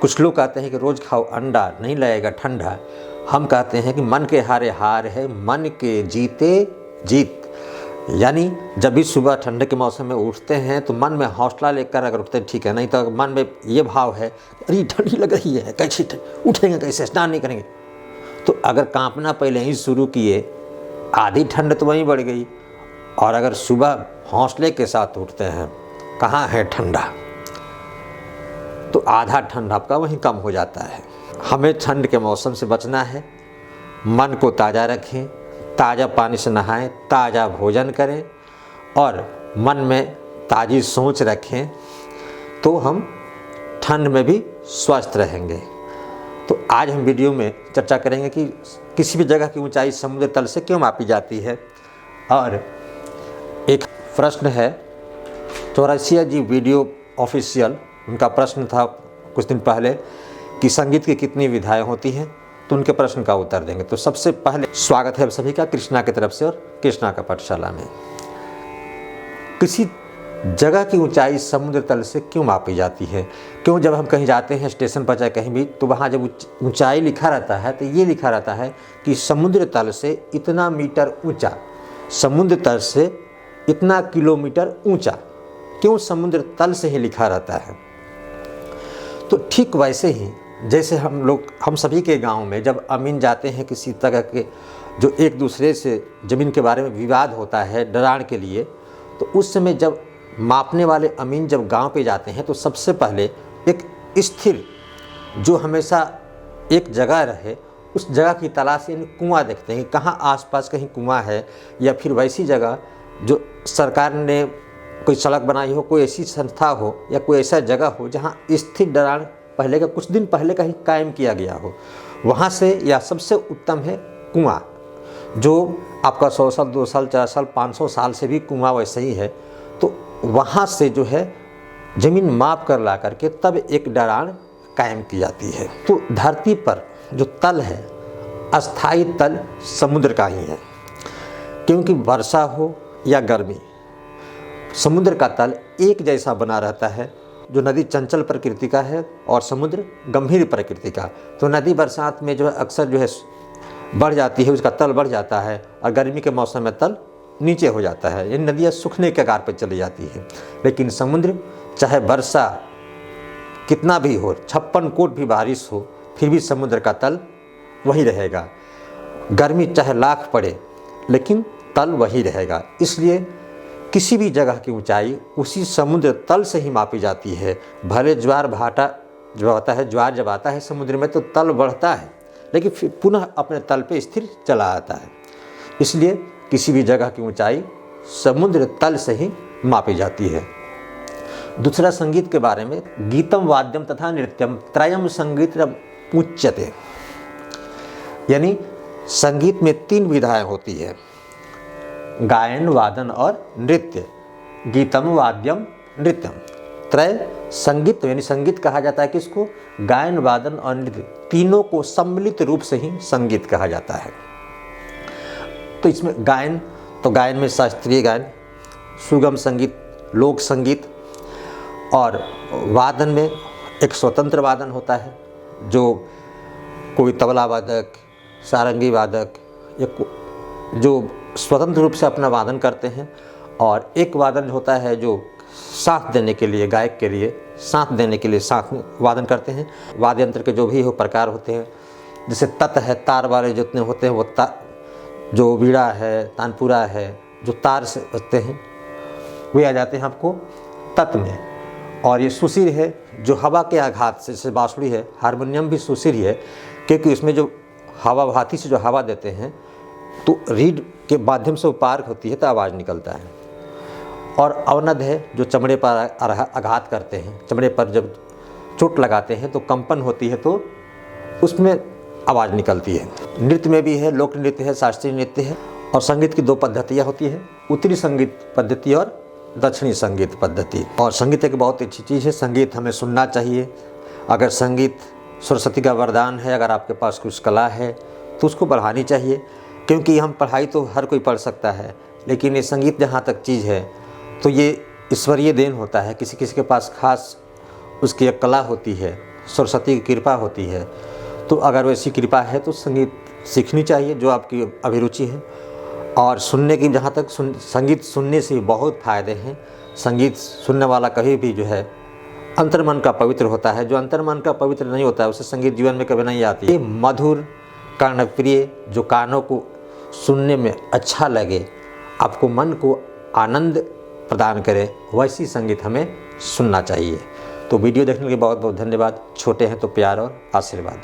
कुछ लोग कहते हैं कि रोज़ खाओ अंडा नहीं लगेगा ठंडा। हम कहते हैं कि मन के हारे हार है, मन के जीते जीत। यानी जब भी सुबह ठंडे के मौसम में उठते हैं तो मन में हौसला लेकर अगर उठते हैं ठीक है, नहीं तो मन में ये भाव है अरे ठंडी लग रही है, कैसे उठेंगे, कैसे स्नान नहीं करेंगे। तो अगर कांपना पहले ही शुरू किए, आधी ठंड तो वहीं बढ़ गई। और अगर सुबह हौसले के साथ उठते हैं, कहाँ है ठंडा, तो आधा ठंड आपका वहीं कम हो जाता है। हमें ठंड के मौसम से बचना है। मन को ताज़ा रखें, ताज़ा पानी से नहाएं, ताज़ा भोजन करें और मन में ताज़ी सोच रखें, तो हम ठंड में भी स्वस्थ रहेंगे। तो आज हम वीडियो में चर्चा करेंगे कि किसी भी जगह की ऊंचाई समुद्र तल से क्यों मापी जाती है। और एक प्रश्न है, चौरसिया जी वीडियो ऑफिशियल, उनका प्रश्न था कुछ दिन पहले कि संगीत की कितनी विधाएं होती हैं, तो उनके प्रश्न का उत्तर देंगे। तो सबसे पहले स्वागत है सभी का कृष्णा की तरफ से और कृष्णा का पाठशाला में। किसी जगह की ऊंचाई समुद्र तल से क्यों मापी जाती है? क्यों जब हम कहीं जाते हैं स्टेशन पर चाहे कहीं भी, तो वहाँ जब ऊंचाई लिखा रहता है तो ये लिखा रहता है कि समुद्र तल से इतना मीटर ऊंचा, समुद्र तल से इतना किलोमीटर ऊंचा। क्यों समुद्र तल से ही लिखा रहता है? तो ठीक वैसे ही जैसे हम सभी के गांव में जब अमीन जाते हैं किसी तरह के जो एक दूसरे से ज़मीन के बारे में विवाद होता है डराण के लिए, तो उस समय जब मापने वाले अमीन जब गांव पे जाते हैं तो सबसे पहले एक स्थिर जो हमेशा एक जगह रहे उस जगह की तलाश यानी कुआं देखते हैं कि कहाँ आसपास कहीं कुआं है, या फिर वैसी जगह जो सरकार ने कोई सड़क बनाई हो, कोई ऐसी संस्था हो या कोई ऐसा जगह हो जहाँ स्थिर डराण पहले का कुछ दिन पहले का ही कायम किया गया हो, वहाँ से या सबसे उत्तम है कुआं, जो आपका 100 साल 200 साल 400 साल 500 साल से भी कुआं वैसे ही है। तो वहाँ से जो है ज़मीन माप कर ला करके तब एक डराण कायम की जाती है। तो धरती पर जो तल है अस्थाई तल समुद्र का ही है, क्योंकि वर्षा हो या गर्मी समुद्र का तल एक जैसा बना रहता है। जो नदी चंचल प्रकृति का है और समुद्र गंभीर प्रकृति का, तो नदी बरसात में जो है अक्सर जो है बढ़ जाती है, उसका तल बढ़ जाता है, और गर्मी के मौसम में तल नीचे हो जाता है, ये नदियाँ सूखने के कगार पर चली जाती है। लेकिन समुद्र चाहे वर्षा कितना भी हो, 56 कोट भी बारिश हो, फिर भी समुद्र का तल वही रहेगा। गर्मी चाहे लाख पड़े लेकिन तल वही रहेगा। इसलिए किसी भी जगह की ऊंचाई उसी समुद्र तल से ही मापी जाती है। भले ज्वार भाटा जो होता है, ज्वार जब आता है समुद्र में तो तल बढ़ता है, लेकिन फिर पुनः अपने तल पे स्थिर चला आता है। इसलिए किसी भी जगह की ऊंचाई समुद्र तल से ही मापी जाती है। दूसरा संगीत के बारे में, गीतम वाद्यम तथा नृत्यम त्रयम संगीतम उच्यते, यानी संगीत में 3 विधाएं होती है, गायन वादन और नृत्य। गीतम वाद्यम नृत्यम त्रय संगीत, यानी संगीत कहा जाता है किसको? गायन वादन और नृत्य, तीनों को सम्मिलित रूप से ही संगीत कहा जाता है। तो इसमें गायन, तो गायन में शास्त्रीय गायन, सुगम संगीत, लोक संगीत, और वादन में एक स्वतंत्र वादन होता है, जो कोई तबला वादक, सारंगी वादक या जो स्वतंत्र रूप से अपना वादन करते हैं, और एक वादन होता है जो साथ देने के लिए, गायक के लिए साथ देने के लिए साथ में वादन करते हैं। वाद्य यंत्र के जो भी हो प्रकार होते हैं, जैसे तत है, तार वाले जितने होते हैं, वो जो बीड़ा है, तानपुरा है, जो तार से बजते हैं वे आ जाते हैं आपको तत में। और ये सुशिर है जो हवा के आघात से, जैसे बांसुरी है, हारमोनियम भी सुशिर ही है, क्योंकि उसमें जो हवा भाती से जो हवा देते हैं तो रीड के माध्यम से वो पार होती है तो आवाज़ निकलता है। और अवनद है जो चमड़े पर आघात करते हैं, चमड़े पर जब चोट लगाते हैं तो कंपन होती है तो उसमें आवाज़ निकलती है। नृत्य में भी है, लोक नृत्य है, शास्त्रीय नृत्य है। और संगीत की 2 पद्धतियाँ होती है, उत्तरी संगीत पद्धति और दक्षिणी संगीत पद्धति। और संगीत एक बहुत अच्छी चीज़ है, संगीत हमें सुनना चाहिए। अगर संगीत सरस्वती का वरदान है, अगर आपके पास कुछ कला है तो उसको बढ़ानी चाहिए, क्योंकि हम पढ़ाई तो हर कोई पढ़ सकता है, लेकिन ये संगीत जहाँ तक चीज़ है तो ये ईश्वरीय देन होता है। किसी किसी के पास खास उसकी एक कला होती है सरस्वती की कृपा होती है। तो अगर वैसी कृपा है तो संगीत सीखनी चाहिए जो आपकी अभिरुचि है। और सुनने की जहाँ तक संगीत सुनने से बहुत फ़ायदे हैं। संगीत सुनने वाला कभी भी जो है अंतर्मन का पवित्र होता है। जो अंतर्मन का पवित्र नहीं होता है उसे संगीत जीवन में कभी नहीं आती है। मधुर, कर्णप्रिय, जो कानों को सुनने में अच्छा लगे, आपको मन को आनंद प्रदान करे, वैसी संगीत हमें सुनना चाहिए। तो वीडियो देखने के लिए बहुत बहुत धन्यवाद। छोटे हैं तो प्यार और आशीर्वाद।